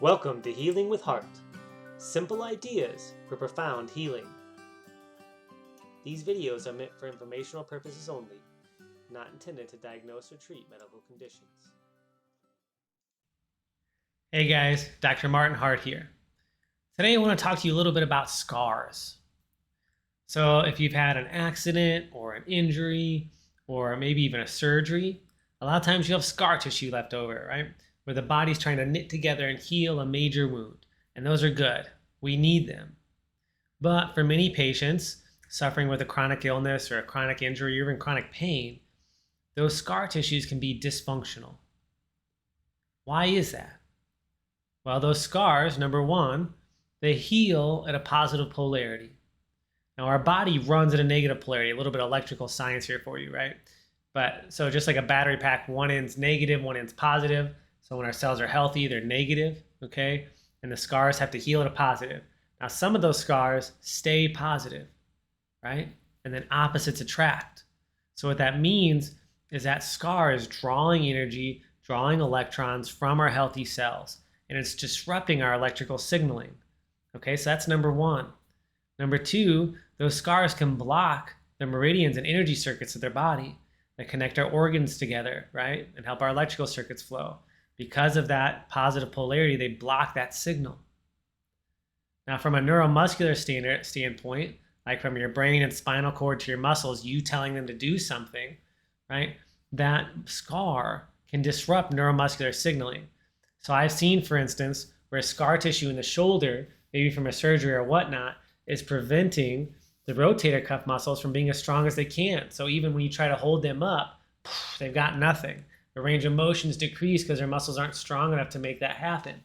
Welcome to Healing with Heart. Simple ideas for profound healing. These videos are meant for informational purposes only, not intended to diagnose or treat medical conditions. Hey guys, Dr. Martin Hart here. Today I want to talk to you a little bit about scars. So if you've had an accident or an injury or maybe even a surgery, a lot of times you have scar tissue left over, right? Where the body's trying to knit together and heal a major wound. And those are good. We need them. But for many patients suffering with a chronic illness or a chronic injury or even chronic pain, those scar tissues can be dysfunctional. Why is that? Well, those scars, number one, they heal at a positive polarity. Now, our body runs at a negative polarity, a little bit of electrical science here for you, right? But so just like a battery pack, one end's negative, one end's positive. So when our cells are healthy, they're negative, okay? And the scars have to heal at a positive. Now, some of those scars stay positive, right? And then opposites attract. So what that means is that scar is drawing energy, drawing electrons from our healthy cells, and it's disrupting our electrical signaling. Okay, so that's number one. Number two, those scars can block the meridians and energy circuits of their body that connect our organs together, right? And help our electrical circuits flow. Because of that positive polarity, they block that signal. Now, from a neuromuscular standpoint, like from your brain and spinal cord to your muscles, you telling them to do something, right? That scar can disrupt neuromuscular signaling. So I've seen, for instance, where scar tissue in the shoulder, maybe from a surgery or whatnot, is preventing the rotator cuff muscles from being as strong as they can. So even when you try to hold them up, they've got nothing. The range of motion is decreased because their muscles aren't strong enough to make that happen.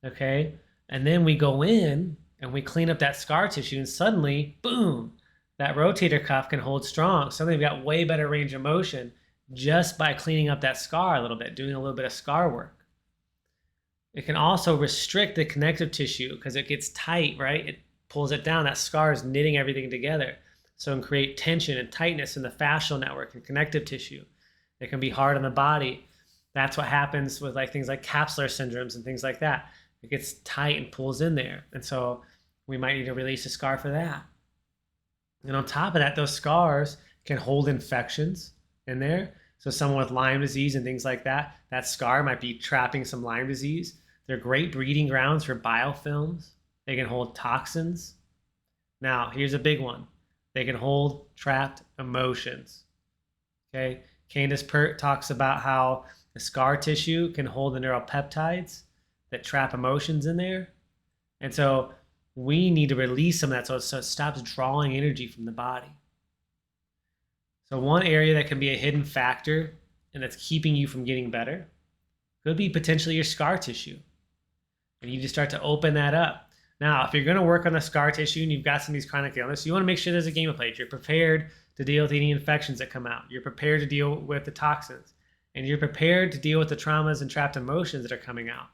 Okay? And then we go in and we clean up that scar tissue, and suddenly, boom, that rotator cuff can hold strong. Suddenly we've got way better range of motion just by cleaning up that scar a little bit, doing a little bit of scar work. It can also restrict the connective tissue because it gets tight, right? It pulls it down. That scar is knitting everything together. So it can create tension and tightness in the fascial network and connective tissue. It can be hard on the body. That's what happens with like things like capsular syndromes and things like that. It gets tight and pulls in there. And so we might need to release a scar for that. And on top of that, those scars can hold infections in there. So someone with Lyme disease and things like that, that scar might be trapping some Lyme disease. They're great breeding grounds for biofilms. They can hold toxins. Now, here's a big one. They can hold trapped emotions. Okay? Candace Pert talks about how the scar tissue can hold the neuropeptides that trap emotions in there. And so we need to release some of that so it stops drawing energy from the body. So one area that can be a hidden factor and that's keeping you from getting better could be potentially your scar tissue. And you just start to open that up. Now, if you're going to work on the scar tissue and you've got some of these chronic illnesses, you want to make sure there's a game of play. You're prepared to deal with any infections that come out. You're prepared to deal with the toxins. And you're prepared to deal with the traumas and trapped emotions that are coming out.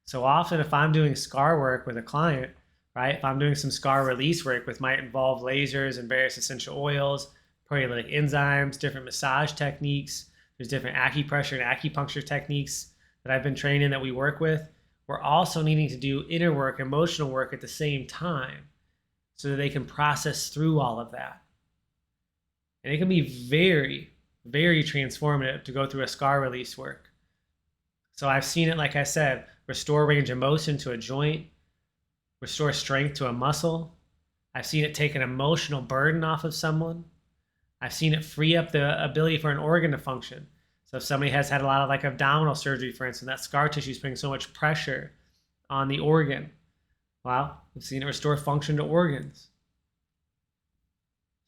So often if I'm doing scar work with a client, right, if I'm doing some scar release work, which might involve lasers and various essential oils, proteolytic enzymes, different massage techniques, there's different acupressure and acupuncture techniques that I've been trained in that we work with, we're also needing to do inner work, emotional work at the same time so that they can process through all of that. And it can be very, very transformative to go through a scar release work. So I've seen it, like I said, restore range of motion to a joint, restore strength to a muscle. I've seen it take an emotional burden off of someone. I've seen it free up the ability for an organ to function. So if somebody has had a lot of like abdominal surgery, for instance, that scar tissue is putting so much pressure on the organ. Well, we've seen it restore function to organs.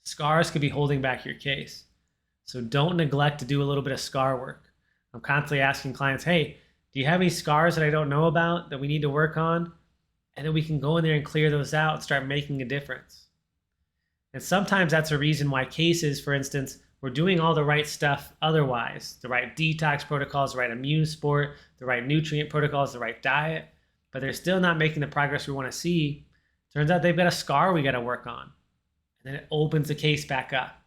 Scars could be holding back your case. So don't neglect to do a little bit of scar work. I'm constantly asking clients, hey, do you have any scars that I don't know about that we need to work on? And then we can go in there and clear those out and start making a difference. And sometimes that's a reason why cases, for instance, we're doing all the right stuff otherwise, the right detox protocols, the right immune support, the right nutrient protocols, the right diet, but they're still not making the progress we want to see. Turns out they've got a scar we got to work on. And then it opens the case back up.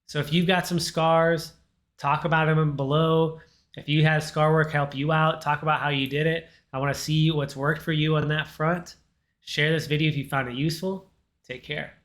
So if you've got some scars, talk about them below. If you had scar work help you out, talk about how you did it. I want to see what's worked for you on that front. Share this video if you found it useful. Take care.